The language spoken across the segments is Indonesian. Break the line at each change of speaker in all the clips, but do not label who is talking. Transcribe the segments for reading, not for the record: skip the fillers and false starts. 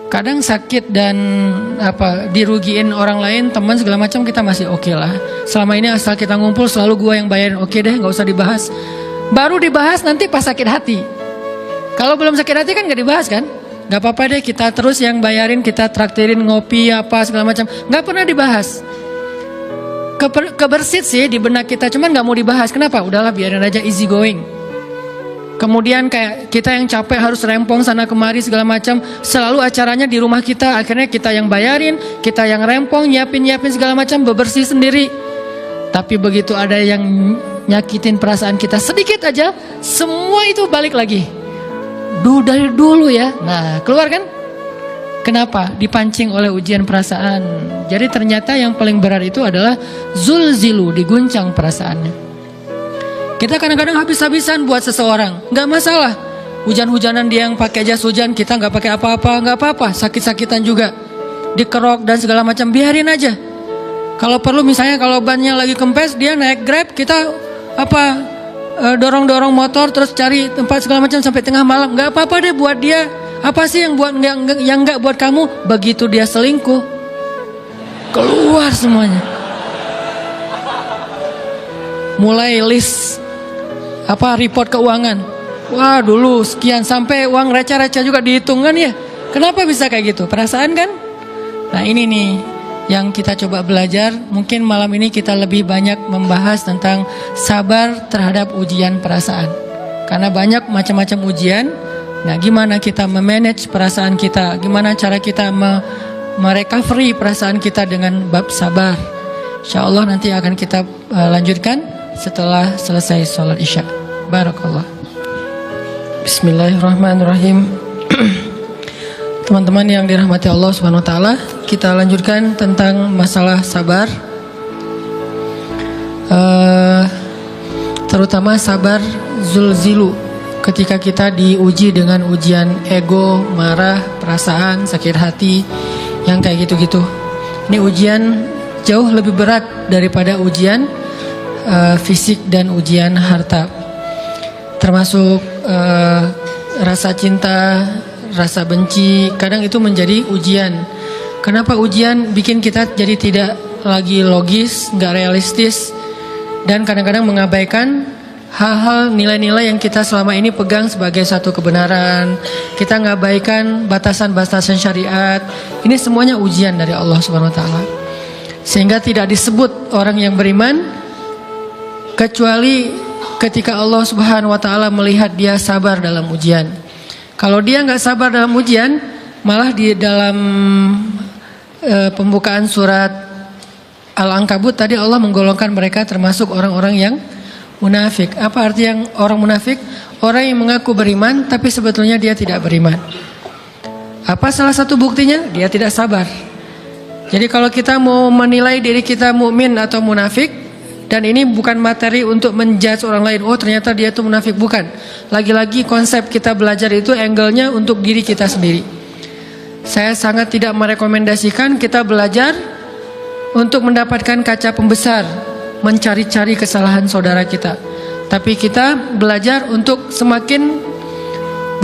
Kadang sakit dan dirugiin orang lain, teman segala macam kita masih oke lah. Selama ini asal kita ngumpul selalu gua yang bayarin, oke deh, nggak usah dibahas. Baru dibahas nanti pas sakit hati. Kalau belum sakit hati kan nggak dibahas kan? Nggak apa-apa deh, kita terus yang bayarin, kita traktirin ngopi apa segala macam. Nggak pernah dibahas. Kebersit sih di benak kita, cuman nggak mau dibahas. Kenapa? Udahlah biarin aja, easy going. Kemudian kayak kita yang capek harus rempong sana kemari segala macam, selalu acaranya di rumah kita, akhirnya kita yang bayarin, kita yang rempong, nyiapin segala macam, bebersih sendiri. Tapi begitu ada yang nyakitin perasaan kita sedikit aja, semua itu balik lagi. Dari dulu ya. Nah, keluar kan? Kenapa? Dipancing oleh ujian perasaan. Jadi ternyata yang paling berat itu adalah zulzilu, diguncang perasaannya. Kita kadang-kadang habis-habisan buat seseorang, nggak masalah. Hujan-hujanan dia yang pakai jas hujan, kita nggak pakai apa-apa, nggak apa-apa. Sakit-sakitan juga, dikerok dan segala macam, biarin aja. Kalau perlu misalnya kalau bannya lagi kempes, dia naik Grab, kita dorong-dorong motor terus cari tempat segala macam sampai tengah malam, nggak apa-apa deh buat dia. Apa sih yang buat yang nggak buat kamu? Begitu dia selingkuh, keluar semuanya. Mulai list report keuangan. Wah, dulu sekian, sampai uang receh-receh juga dihitung kan ya. Kenapa bisa kayak gitu? Perasaan kan? Nah, ini nih yang kita coba belajar. Mungkin malam ini kita lebih banyak membahas tentang sabar terhadap ujian perasaan. Karena banyak macam-macam ujian. Nah, gimana kita memanage perasaan kita? Gimana cara kita merecovery perasaan kita dengan bab sabar? Insyaallah nanti akan kita lanjutkan setelah selesai sholat isya. Barakallah. Bismillahirrahmanirrahim. Teman-teman yang dirahmati Allah Subhanahu wa taala, kita lanjutkan tentang masalah sabar. Terutama sabar zulzilu, ketika kita diuji dengan ujian ego, marah, perasaan, sakit hati, yang kayak gitu-gitu. Ini ujian jauh lebih berat daripada ujian fisik dan ujian harta. Termasuk rasa cinta, rasa benci, kadang itu menjadi ujian. Kenapa ujian? Bikin kita jadi tidak lagi logis, nggak realistis, dan kadang-kadang mengabaikan hal-hal, nilai-nilai yang kita selama ini pegang sebagai satu kebenaran. Kita ngabaikan batasan-batasan syariat. Ini semuanya ujian dari Allah Subhanahu wa taala. Sehingga tidak disebut orang yang beriman kecuali ketika Allah Subhanahu wa taala melihat dia sabar dalam ujian. Kalau dia nggak sabar dalam ujian, malah di dalam pembukaan surat Al-Ankabut tadi Allah menggolongkan mereka termasuk orang-orang yang munafik. Apa arti yang orang munafik? Orang yang mengaku beriman tapi sebetulnya dia tidak beriman. Apa salah satu buktinya? Dia tidak sabar. Jadi kalau kita mau menilai diri kita mukmin atau munafik, dan ini bukan materi untuk menjudge orang lain, oh ternyata dia itu munafik, bukan. Lagi-lagi konsep kita belajar itu angle-nya untuk diri kita sendiri. Saya sangat tidak merekomendasikan kita belajar untuk mendapatkan kaca pembesar, mencari-cari kesalahan saudara kita. Tapi kita belajar untuk semakin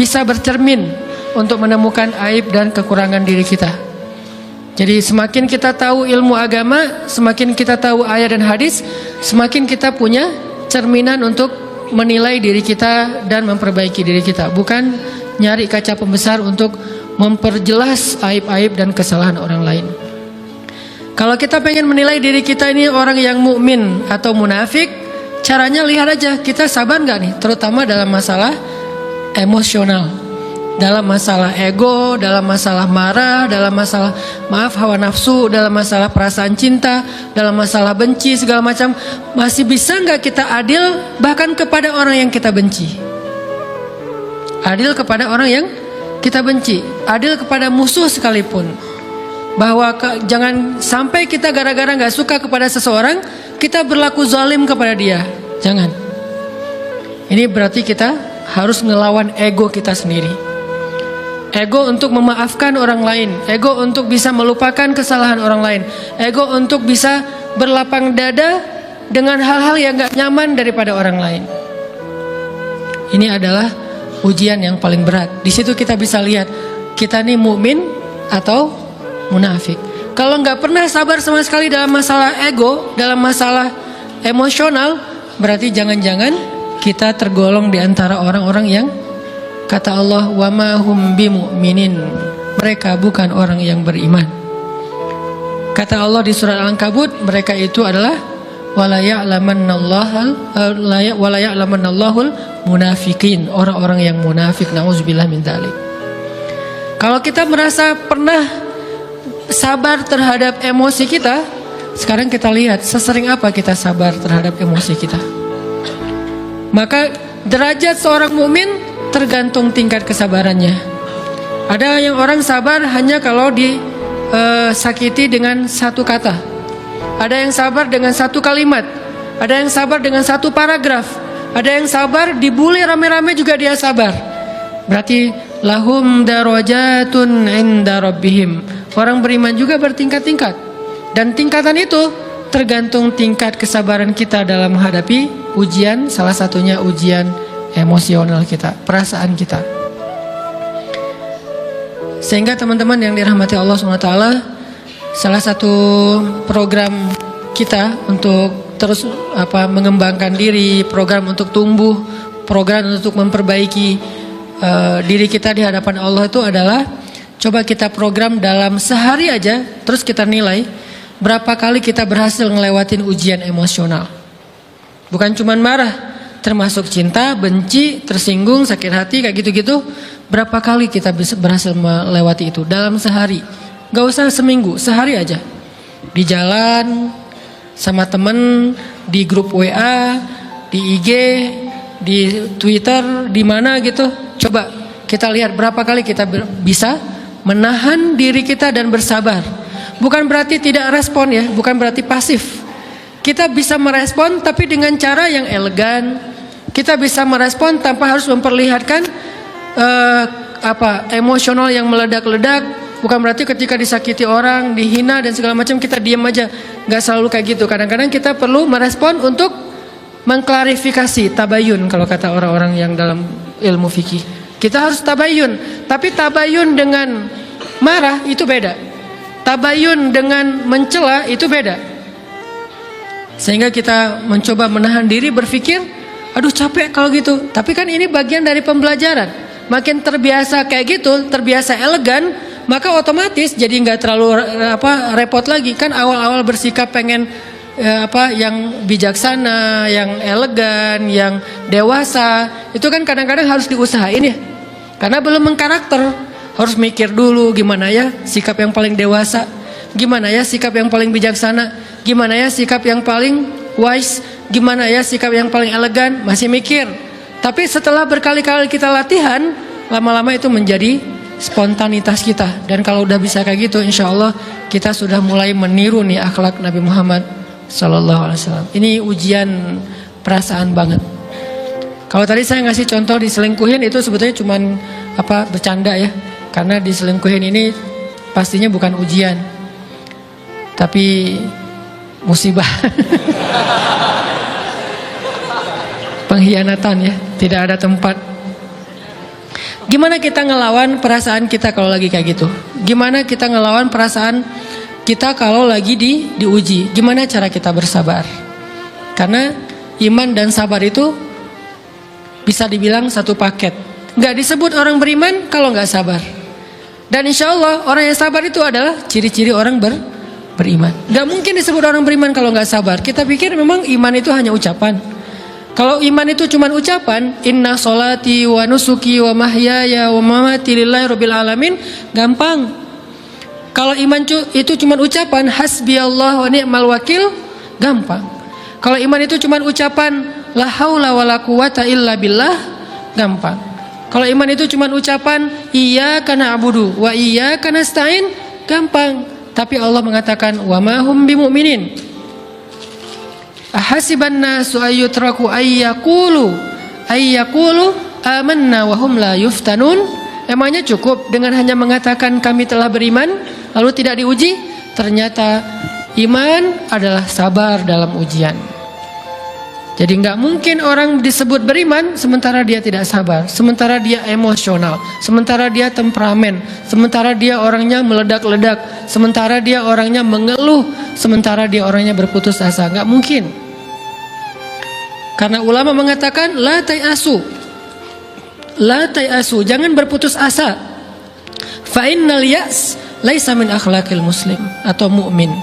bisa bercermin untuk menemukan aib dan kekurangan diri kita. Jadi semakin kita tahu ilmu agama, semakin kita tahu ayat dan hadis, semakin kita punya cerminan untuk menilai diri kita dan memperbaiki diri kita. Bukan nyari kaca pembesar untuk memperjelas aib-aib dan kesalahan orang lain. Kalau kita pengen menilai diri kita ini orang yang mukmin atau munafik, caranya lihat aja kita sabar nggak nih, terutama dalam masalah emosional. Dalam masalah ego, dalam masalah marah, dalam masalah hawa nafsu, dalam masalah perasaan cinta, dalam masalah benci segala macam, masih bisa nggak kita adil bahkan kepada orang yang kita benci? Adil kepada orang yang kita benci, adil kepada musuh sekalipun. Bahwa jangan sampai kita gara-gara nggak suka kepada seseorang, kita berlaku zalim kepada dia. Jangan. Ini berarti kita harus ngelawan ego kita sendiri. Ego untuk memaafkan orang lain, ego untuk bisa melupakan kesalahan orang lain, ego untuk bisa berlapang dada dengan hal-hal yang gak nyaman daripada orang lain. Ini adalah ujian yang paling berat. Di situ kita bisa lihat kita nih mukmin atau munafik. Kalau nggak pernah sabar sama sekali dalam masalah ego, dalam masalah emosional, berarti jangan-jangan kita tergolong di antara orang-orang yang kata Allah, wa ma hum bimu'minin, mereka bukan orang yang beriman. Kata Allah di surat Al-Ankabut, mereka itu adalah wala ya'lamannallahul munafikin, orang-orang yang munafik, nauzubillah min dzalik. Kalau kita merasa pernah sabar terhadap emosi kita, sekarang kita lihat sesering apa kita sabar terhadap emosi kita. Maka derajat seorang mukmin tergantung tingkat kesabarannya. Ada yang orang sabar hanya kalau disakiti dengan satu kata. Ada yang sabar dengan satu kalimat. Ada yang sabar dengan satu paragraf. Ada yang sabar dibully rame-rame juga dia sabar. Berarti lahum darajatun inda rabbihim. Orang beriman juga bertingkat-tingkat. Dan tingkatan itu tergantung tingkat kesabaran kita dalam menghadapi ujian. Salah satunya ujian emosional kita, perasaan kita. Sehingga teman-teman yang dirahmati Allah SWT, salah satu program kita untuk terus mengembangkan diri, program untuk tumbuh, program untuk memperbaiki diri kita di hadapan Allah itu adalah coba kita program dalam sehari aja, terus kita nilai berapa kali kita berhasil ngelewatin ujian emosional. Bukan cuman marah, termasuk cinta, benci, tersinggung, sakit hati, kayak gitu-gitu. Berapa kali kita bisa berhasil melewati itu dalam sehari? Gak usah seminggu, sehari aja. Di jalan, sama temen, di grup WA, di IG, di Twitter, di mana gitu. Coba kita lihat berapa kali kita bisa menahan diri kita dan bersabar. Bukan berarti tidak respon ya, bukan berarti pasif. Kita bisa merespon tapi dengan cara yang elegan. Kita bisa merespon tanpa harus memperlihatkan emosional yang meledak-ledak. Bukan berarti ketika disakiti orang, dihina dan segala macam kita diam aja. Gak selalu kayak gitu. Kadang-kadang kita perlu merespon untuk mengklarifikasi, tabayun kalau kata orang-orang yang dalam ilmu fikih. Kita harus tabayun. Tapi tabayun dengan marah itu beda. Tabayun dengan mencela itu beda. Sehingga kita mencoba menahan diri, berpikir, aduh capek kalau gitu. Tapi kan ini bagian dari pembelajaran. Makin terbiasa kayak gitu, terbiasa elegan, maka otomatis jadi nggak terlalu repot lagi. Kan awal-awal bersikap pengen yang bijaksana, yang elegan, yang dewasa, itu kan kadang-kadang harus diusahain ya. Karena belum mengkarakter. Harus mikir dulu gimana ya sikap yang paling dewasa, gimana ya sikap yang paling bijaksana, gimana ya sikap yang paling wise, gimana ya sikap yang paling elegan, masih mikir. Tapi setelah berkali-kali kita latihan, lama-lama itu menjadi spontanitas kita. Dan kalau udah bisa kayak gitu, insya Allah kita sudah mulai meniru nih akhlak Nabi Muhammad SAW. Ini ujian perasaan banget. Kalau tadi saya ngasih contoh diselingkuhin itu sebetulnya cuman bercanda ya. Karena diselingkuhin ini pastinya bukan ujian, tapi musibah. Pengkhianatan ya, tidak ada tempat. Gimana kita ngelawan perasaan kita kalau lagi kayak gitu? Gimana kita ngelawan perasaan kita kalau lagi diuji? Gimana cara kita bersabar? Karena iman dan sabar itu bisa dibilang satu paket. Gak disebut orang beriman kalau gak sabar. Dan insya Allah orang yang sabar itu adalah ciri-ciri orang beriman. Gak mungkin disebut orang beriman kalau gak sabar. Kita pikir memang iman itu hanya ucapan. Kalau iman itu cuma ucapan, inna sholati wa nusuki wa mahyaya wa mamati lillahi rabbil alamin, gampang. Kalau iman itu cuma ucapan, hasbiyallah wa ni'mal wakil, gampang. Kalau iman itu cuma ucapan, la haula wa la quwata illa billah, gampang. Kalau iman itu cuma ucapan iyyaka na'budu wa iyyaka nasta'in, gampang. Tapi Allah mengatakan wa ma hum bimu'minin. Ahasiban nasu ayyutraku ayyaqulu amanna wa hum la yuftanun. Emangnya cukup dengan hanya mengatakan kami telah beriman lalu tidak diuji? Ternyata iman adalah sabar dalam ujian. Jadi nggak mungkin orang disebut beriman sementara dia tidak sabar, sementara dia emosional, sementara dia temperamen, sementara dia orangnya meledak-ledak, sementara dia orangnya mengeluh, sementara dia orangnya berputus asa. Nggak mungkin. Karena ulama mengatakan la tayasu, jangan berputus asa. Fa innal ya's laisa min akhlaqil muslim atau mukmin.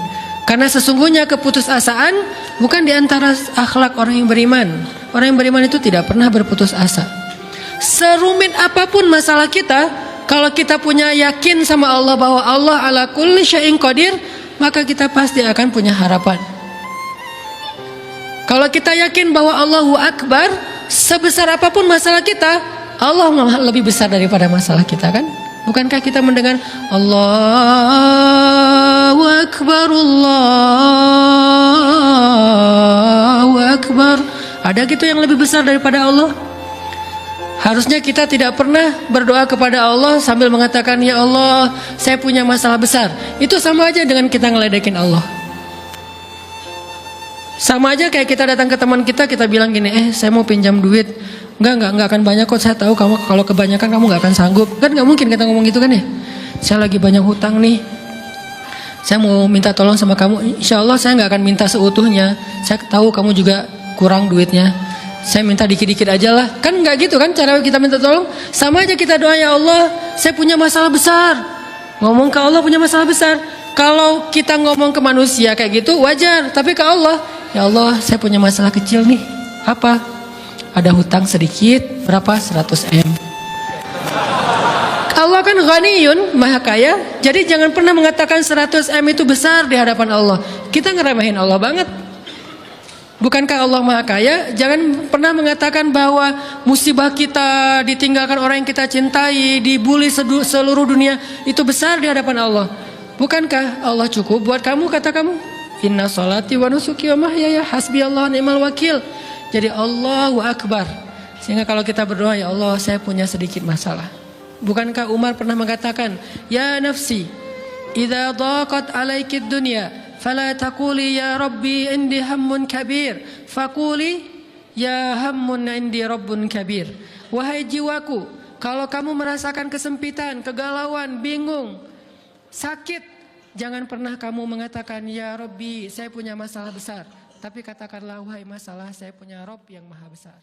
Karena sesungguhnya keputusasaan bukan di antara akhlak orang yang beriman. Orang yang beriman itu tidak pernah berputus asa. Serumit apapun masalah kita, kalau kita punya yakin sama Allah bahwa Allah ala kulli syai'in qadir, maka kita pasti akan punya harapan. Kalau kita yakin bahwa Allahu Akbar, sebesar apapun masalah kita, Allah lebih besar daripada masalah kita, kan? Bukankah kita mendengar Allahu Akbar, Allahu Akbar? Ada gitu yang lebih besar daripada Allah? Harusnya kita tidak pernah berdoa kepada Allah sambil mengatakan, ya Allah, saya punya masalah besar. Itu sama aja dengan kita ngeledekin Allah. Sama aja kayak kita datang ke teman kita bilang gini, saya mau pinjam duit. Enggak akan banyak kok, saya tahu kamu kalau kebanyakan kamu nggak akan sanggup. Kan nggak mungkin kita ngomong gitu kan ya. Saya lagi banyak hutang nih, saya mau minta tolong sama kamu. Insya Allah saya nggak akan minta seutuhnya. Saya tahu kamu juga kurang duitnya, saya minta dikit-dikit aja lah. Kan nggak gitu kan cara kita minta tolong. Sama aja kita doa, ya Allah, saya punya masalah besar. Ngomong ke Allah punya masalah besar. Kalau kita ngomong ke manusia kayak gitu wajar, tapi ke Allah, ya Allah, saya punya masalah kecil nih. Apa? Ada hutang sedikit, berapa? 100 M. Allah kan ghaniyun, maha kaya. Jadi jangan pernah mengatakan 100 M itu besar di hadapan Allah. Kita ngeremehin Allah banget. Bukankah Allah maha kaya? Jangan pernah mengatakan bahwa musibah kita, ditinggalkan orang yang kita cintai, dibully seluruh dunia, itu besar di hadapan Allah. Bukankah Allah cukup buat kamu, kata kamu? Inna sholati wa nusuki wa mahyaya hasbiyallahu ni'mal wakil. Jadi Allahu Akbar. Sehingga kalau kita berdoa, ya Allah, saya punya sedikit masalah. Bukankah Umar pernah mengatakan, ya nafsi, idza daqat alaikid dunya, fala taquli ya rabbi indi hammun kabir, faquli ya hammun indi rabbun kabir. Wahai jiwaku, kalau kamu merasakan kesempitan, kegalauan, bingung, sakit, jangan pernah kamu mengatakan, ya Rabbi, saya punya masalah besar. Tapi katakanlah, wahai masalah, saya punya Rabb yang maha besar.